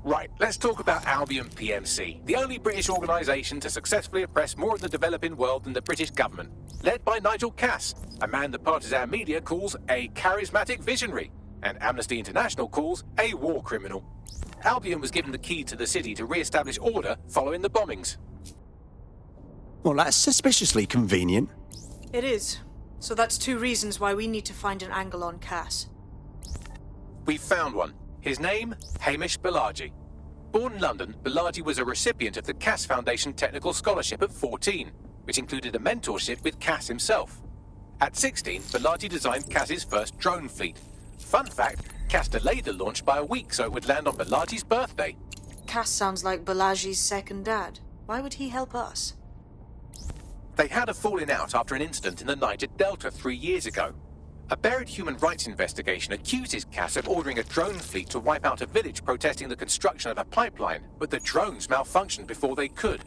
Right, let's talk about Albion PMC, the only British organisation to successfully oppress more of the developing world than the British government. Led by Nigel Cass, a man the partisan media calls a charismatic visionary, and Amnesty International calls a war criminal. Albion was given the key to the city to re-establish order following the bombings. Well, that's suspiciously convenient. It is. So that's 2 reasons why we need to find an angle on Cass. We've found one. His name, Hamish Balaji. Born in London, Balaji was a recipient of the Cass Foundation Technical Scholarship at 14, which included a mentorship with Cass himself. At 16, Balaji designed Cass's first drone fleet. Fun fact, Cass delayed the launch by a week so it would land on Balaji's birthday. Cass sounds like Balaji's second dad. Why would he help us? They had a falling out after an incident in the Niger Delta 3 years ago. A buried human rights investigation accuses Cass of ordering a drone fleet to wipe out a village protesting the construction of a pipeline, but the drones malfunctioned before they could.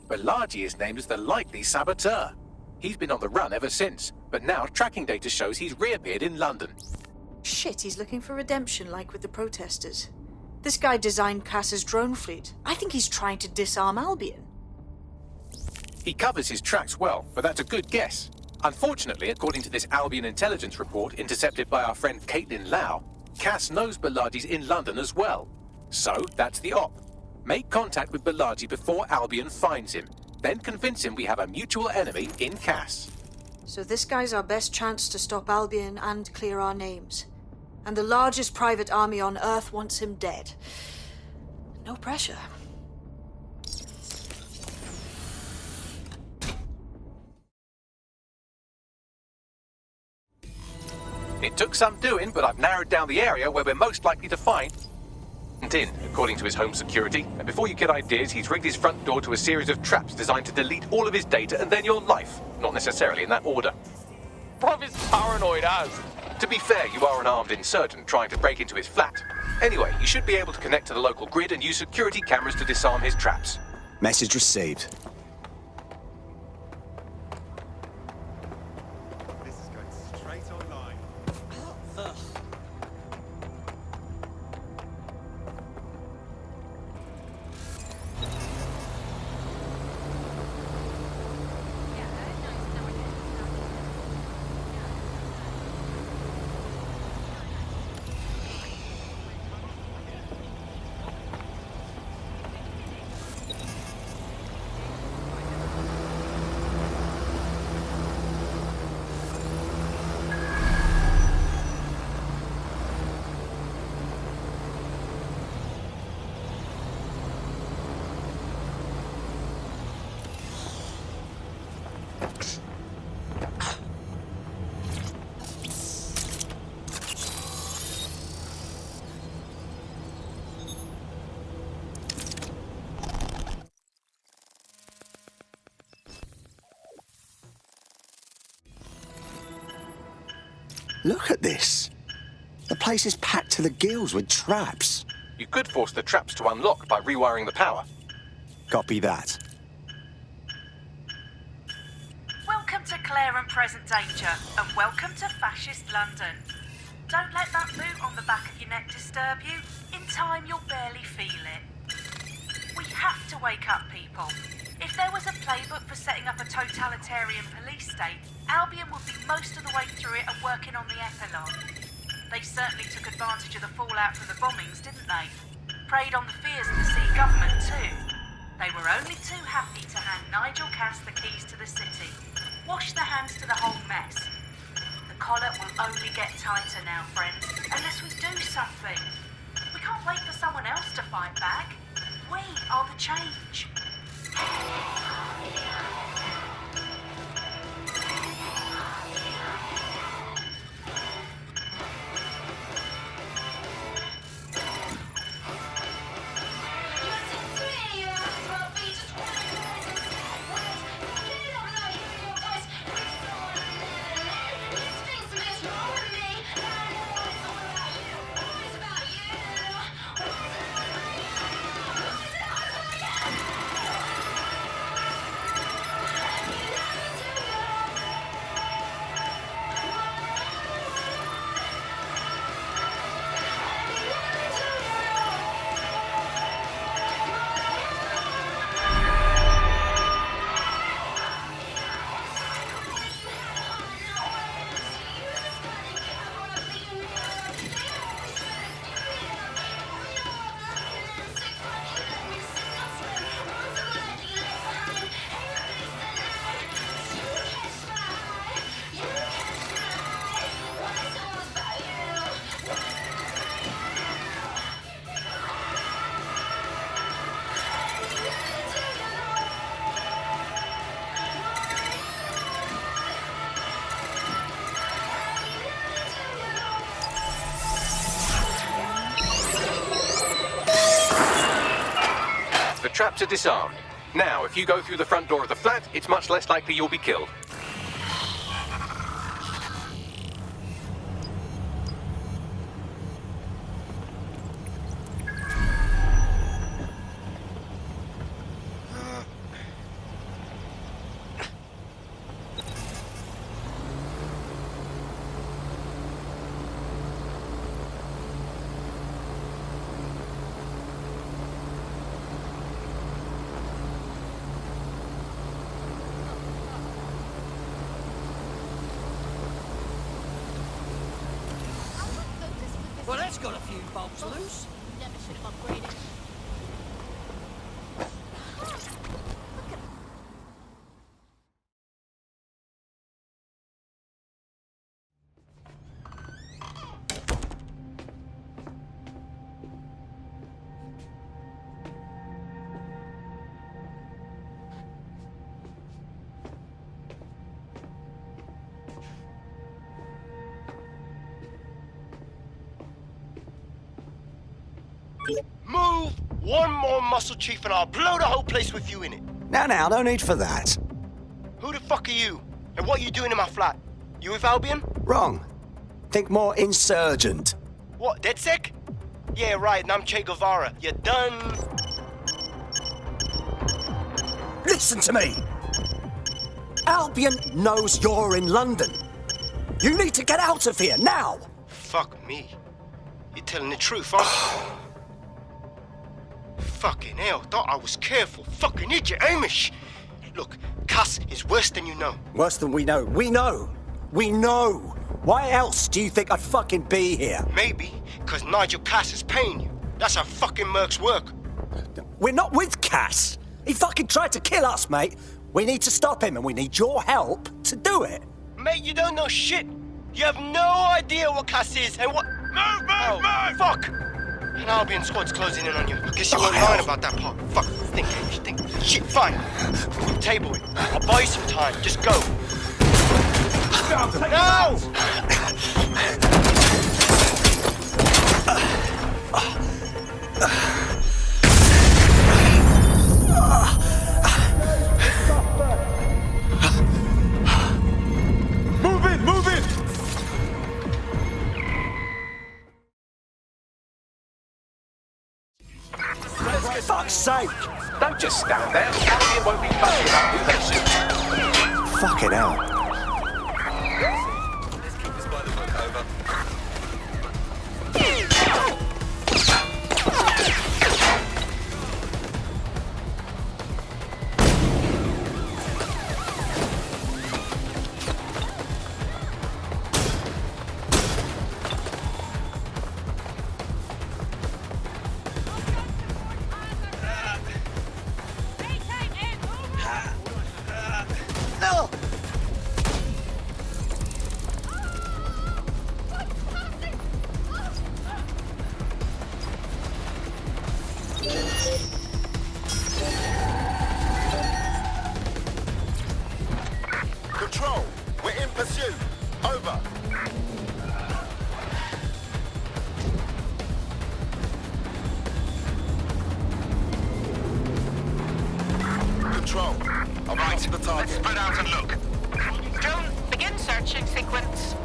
Balaji is named as the likely saboteur. He's been on the run ever since, but now tracking data shows he's reappeared in London. Shit, he's looking for redemption like with the protesters. This guy designed Cass's drone fleet. I think he's trying to disarm Albion. He covers his tracks well, but that's a good guess. Unfortunately, according to this Albion intelligence report intercepted by our friend Caitlin Lau, Cass knows Balaji's in London as well. So, that's the op. Make contact with Balaji before Albion finds him. Then convince him we have a mutual enemy in Cass. So this guy's our best chance to stop Albion and clear our names. And the largest private army on Earth wants him dead. No pressure. It took some doing, but I've narrowed down the area where we're most likely to find in, according to his home security. And before you get ideas, he's rigged his front door to a series of traps designed to delete all of his data and then your life. Not necessarily in that order. Bruv is paranoid as. To be fair, you are an armed insurgent trying to break into his flat. Anyway, you should be able to connect to the local grid and use security cameras to disarm his traps. Message received. This is going straight online. Look at this. The place is packed to the gills with traps. You could force the traps to unlock by rewiring the power. Copy that. Welcome to Clare and Present Danger, and welcome to Fascist London. Don't let that boot on the back of your neck disturb you. In time, you'll barely feel it. We have to wake up, people. If there was a playbook for setting up a totalitarian police state, Albion would be most of the way through it and working on the epilogue. They certainly took advantage of the fallout from the bombings, didn't they? Preyed on the fears of the city government, too. They were only too happy to hand Nigel Cass the keys to the city. Wash their hands to the whole mess. The collar will only get tighter now, friends, unless we do something. We can't wait for someone else to fight back. We are the change. The traps are disarmed. Now, if you go through the front door of the flat, it's much less likely you'll be killed. Well, that's got a few bolts loose. Never should have upgraded. Move one more muscle, Chief, and I'll blow the whole place with you in it. Now, no need for that. Who the fuck are you? And what are you doing in my flat? You with Albion? Wrong. Think more insurgent. What, DedSec? Yeah, right, and I'm Che Guevara. You done? Listen to me! Albion knows you're in London. You need to get out of here, now! Fuck me. You're telling the truth, huh? Fucking hell, thought I was careful. Fucking idiot, Amish. Look, Cass is worse than you know. Worse than we know. We know! We know! Why else do you think I'd fucking be here? Maybe, because Nigel Cass is paying you. That's how fucking mercs work. We're not with Cass! He fucking tried to kill us, mate! We need to stop him and we need your help to do it! Mate, you don't know shit. You have no idea what Cass is and what... Move! Fuck! An Albion squad's closing in on you. I guess you weren't lying about that part. Fuck, think, Hamish, think. Shit, fine. We'll table it. I'll buy you some time. Just go. No! Move it! For fuck's sake! Don't just stand there. Albion won't be fussy about who they shoot. Fucking hell. Control, we're in pursuit. Over. Control, I'm right to the target. Let's spread out and look. Drone, begin searching sequence.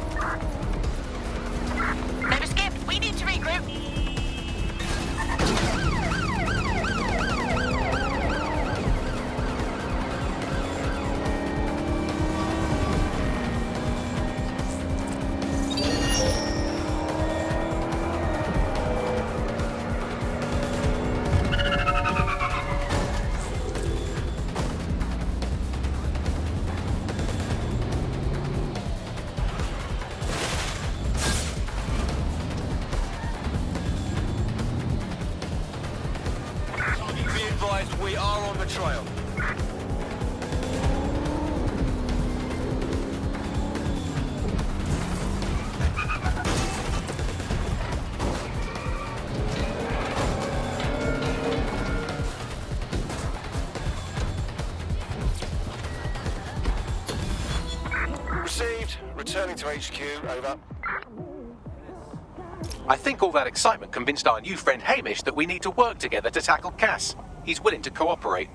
They've escaped. We need to regroup. We are on the trail. Received. Returning to HQ. Over. I think all that excitement convinced our new friend Hamish that we need to work together to tackle Cass. he's willing to cooperate.